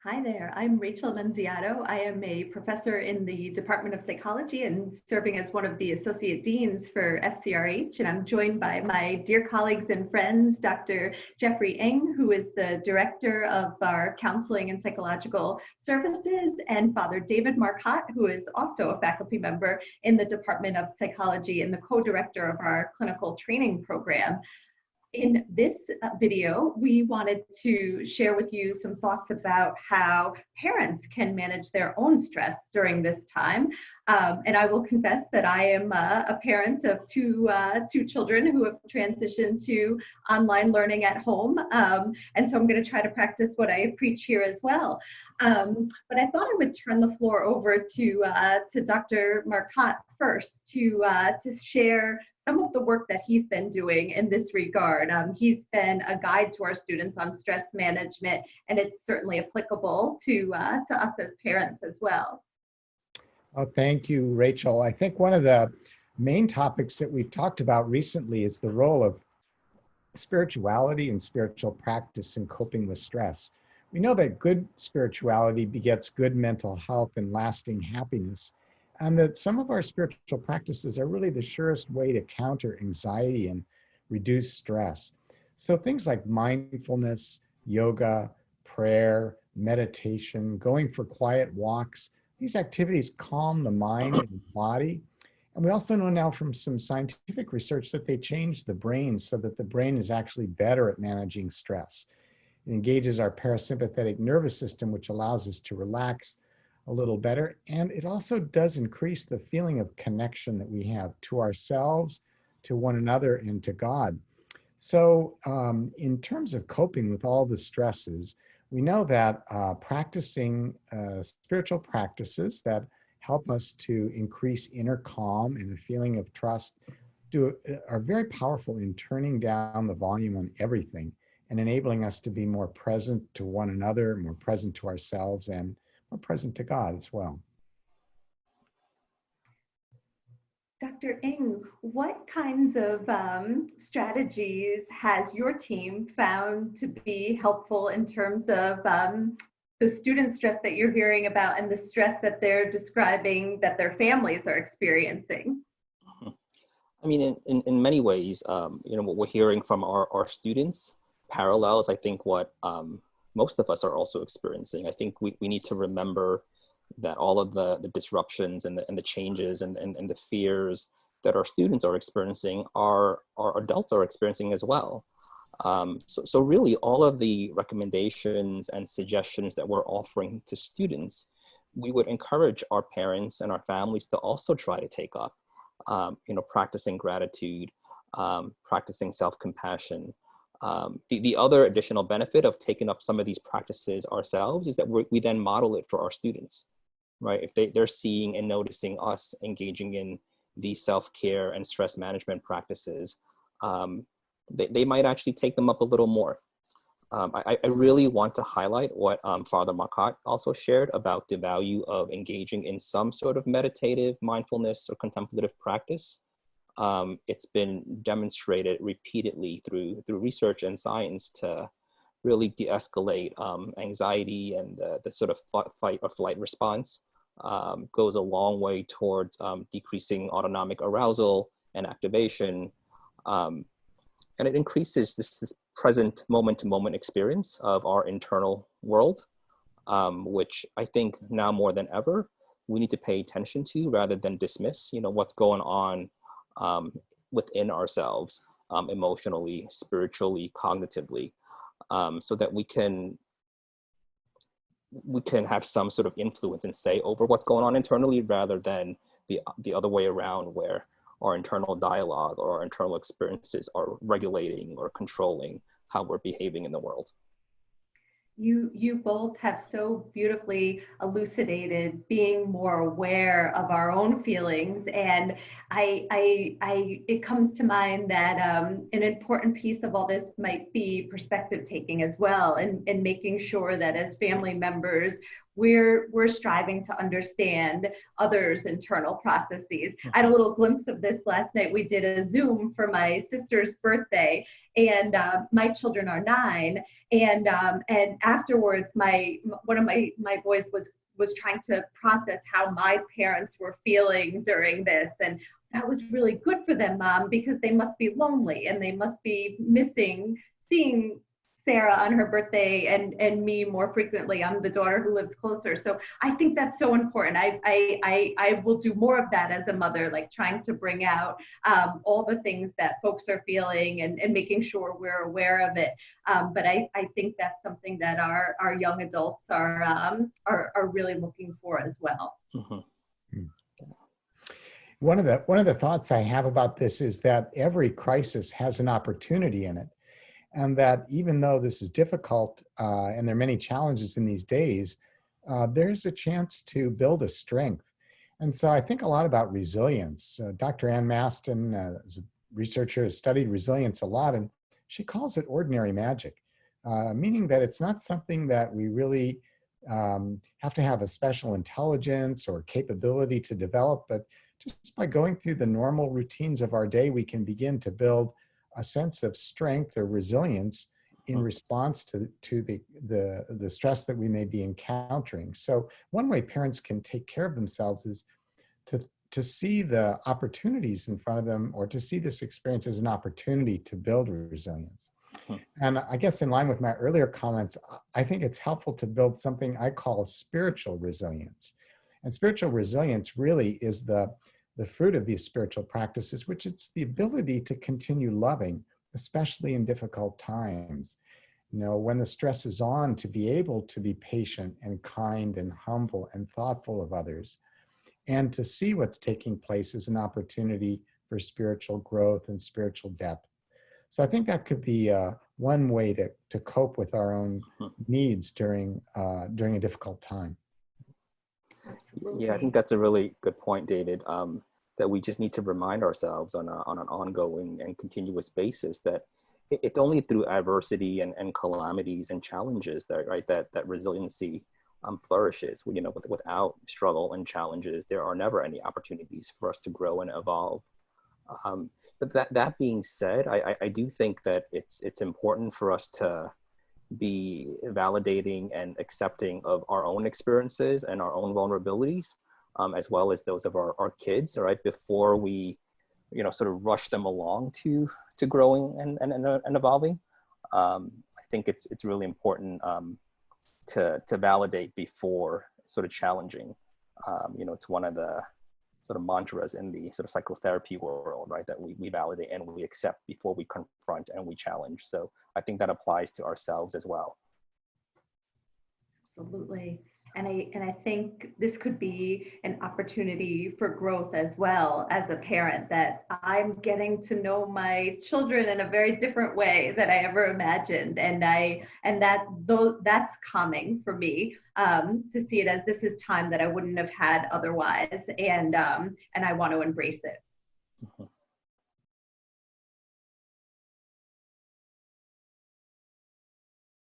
Hi there, I'm Rachel Nunziato. I am a professor in the Department of Psychology and serving as one of the associate deans for FCRH. And I'm joined by my dear colleagues and friends, Dr. Jeffrey Ng, who is the director of our counseling and psychological services, and Father David Marcotte, who is also a faculty member in the Department of Psychology and the co-director of our clinical training program. In this video, we wanted to share with you some thoughts about how parents can manage their own stress during this time. And I will confess that I am a parent of two children who have transitioned to online learning at home. And so I'm going to try to practice what I preach here as well. But I thought I would turn the floor over to Dr. Marcotte first to share some of the work that he's been doing in this regard. He's been a guide to our students on stress management, and it's certainly applicable to us as parents as well. Oh, thank you, Rachel. I think one of the main topics that we've talked about recently is the role of spirituality and spiritual practice in coping with stress. We know that good spirituality begets good mental health and lasting happiness, and that some of our spiritual practices are really the surest way to counter anxiety and reduce stress. So things like mindfulness, yoga, prayer, meditation, going for quiet walks, these activities calm the mind and body. And we also know now from some scientific research that they change the brain so that the brain is actually better at managing stress. It engages our parasympathetic nervous system, which allows us to relax a little better. And it also does increase the feeling of connection that we have to ourselves, to one another, and to God. So in terms of coping with all the stresses, we know that practicing spiritual practices that help us to increase inner calm and a feeling of trust are very powerful in turning down the volume on everything and enabling us to be more present to one another, more present to ourselves, and more present to God as well. Dr. Ng, what kinds of strategies has your team found to be helpful in terms of the student stress that you're hearing about and the stress that they're describing that their families are experiencing? I mean, in many ways, what we're hearing from our students parallels, I think, what most of us are also experiencing. I think we need to remember that all of the disruptions and the changes and the fears that our students are experiencing, our adults are experiencing as well. So really all of the recommendations and suggestions that we're offering to students, we would encourage our parents and our families to also try to take up, practicing gratitude, practicing self-compassion. The other additional benefit of taking up some of these practices ourselves is that we then model it for our students, right? If they're seeing and noticing us engaging in these self-care and stress management practices, they might actually take them up a little more. I really want to highlight what Father Marcotte also shared about the value of engaging in some sort of meditative mindfulness or contemplative practice. It's been demonstrated repeatedly through research and science to really de-escalate anxiety, and the sort of fight or flight response goes a long way towards decreasing autonomic arousal and activation. And it increases this present moment-to-moment experience of our internal world, which I think now more than ever, we need to pay attention to rather than dismiss, what's going on within ourselves, emotionally, spiritually, cognitively, so that we can have some sort of influence and say over what's going on internally, rather than the other way around, where our internal dialogue or our internal experiences are regulating or controlling how we're behaving in the world. You both have so beautifully elucidated being more aware of our own feelings, and it comes to mind that an important piece of all this might be perspective taking as well, and making sure that as family members we're striving to understand others' internal processes. I had a little glimpse of this last night. We did a Zoom for my sister's birthday, and my children are 9, and afterwards, one of my boys was trying to process how my parents were feeling during this, and that was really good for them, Mom, because they must be lonely and they must be missing seeing Sarah on her birthday and me more frequently. I'm the daughter who lives closer. So I think that's so important. I will do more of that as a mother, like trying to bring out all the things that folks are feeling and making sure we're aware of it. But I think that's something that our young adults are really looking for as well. Mm-hmm. One of the thoughts I have about this is that every crisis has an opportunity in it. And that even though this is difficult and there are many challenges in these days, there's a chance to build a strength. And so I think a lot about resilience. Dr. Ann Maston, as a researcher, has studied resilience a lot, and she calls it ordinary magic, meaning that it's not something that we really have to have a special intelligence or capability to develop, but just by going through the normal routines of our day, we can begin to build a sense of strength or resilience in response to the stress that we may be encountering. So one way parents can take care of themselves is to see the opportunities in front of them, or to see this experience as an opportunity to build resilience. And I guess in line with my earlier comments, I think it's helpful to build something I call spiritual resilience. And spiritual resilience really is the fruit of these spiritual practices, which it's the ability to continue loving, especially in difficult times. You know, when the stress is on, to be able to be patient and kind and humble and thoughtful of others, and to see what's taking place as an opportunity for spiritual growth and spiritual depth. So I think that could be one way to cope with our own needs during a difficult time. Absolutely. Yeah, I think that's a really good point, David. That we just need to remind ourselves on an ongoing and continuous basis that it's only through adversity and calamities and challenges that resiliency flourishes. You know, without struggle and challenges, there are never any opportunities for us to grow and evolve. But that being said, I do think that it's important for us to be validating and accepting of our own experiences and our own vulnerabilities, as well as those of our kids, right? Before we, sort of rush them along to growing and evolving. I think it's really important to validate before sort of challenging. It's one of the sort of mantras in the sort of psychotherapy world, right? That we validate and we accept before we confront and we challenge. So I think that applies to ourselves as well. Absolutely. And I think this could be an opportunity for growth as well as a parent, that I'm getting to know my children in a very different way than I ever imagined. And that's calming for me, to see it as this is time that I wouldn't have had otherwise. And I want to embrace it.